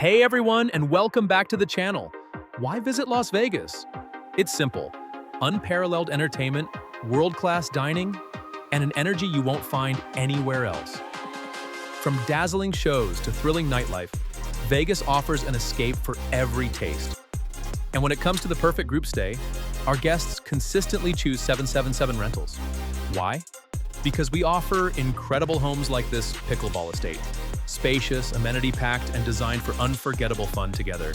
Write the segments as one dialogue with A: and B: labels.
A: Hey everyone, and welcome back to the channel. Why visit Las Vegas? It's simple. Unparalleled entertainment, world-class dining, and an energy you won't find anywhere else. From dazzling shows to thrilling nightlife, Vegas offers an escape for every taste. And when it comes to the perfect group stay, our guests consistently choose 777 Rentals. Why? Because we offer incredible homes like this Pickleball Estate. Spacious, amenity-packed, and designed for unforgettable fun together.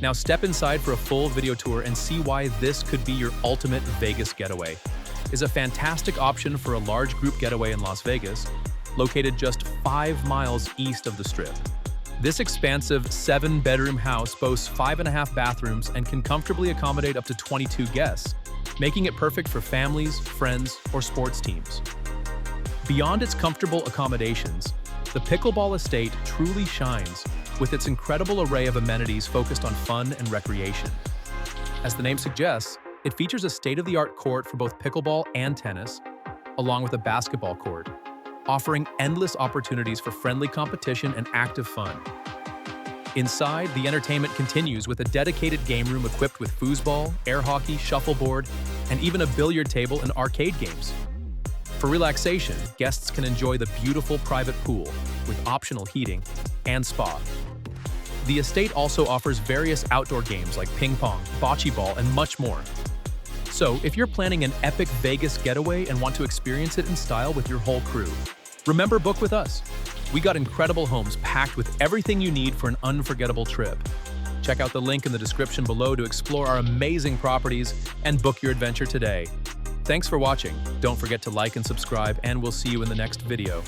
A: Now step inside for a full video tour and see why this could be your ultimate Vegas getaway. It's a fantastic option for a large group getaway in Las Vegas, located just 5 miles east of the Strip. This expansive 7-bedroom house boasts 5.5 bathrooms and can comfortably accommodate up to 22 guests, making it perfect for families, friends, or sports teams. Beyond its comfortable accommodations, the Pickleball Estate truly shines with its incredible array of amenities focused on fun and recreation. As the name suggests, it features a state-of-the-art court for both pickleball and tennis, along with a basketball court, offering endless opportunities for friendly competition and active fun. Inside, the entertainment continues with a dedicated game room equipped with foosball, air hockey, shuffleboard, and even a billiard table and arcade games. For relaxation, guests can enjoy the beautiful private pool with optional heating and spa. The estate also offers various outdoor games like ping pong, bocce ball, and much more. So, if you're planning an epic Vegas getaway and want to experience it in style with your whole crew, remember, book with us. We got incredible homes packed with everything you need for an unforgettable trip. Check out the link in the description below to explore our amazing properties and book your adventure today. Thanks for watching. Don't forget to like and subscribe, and we'll see you in the next video.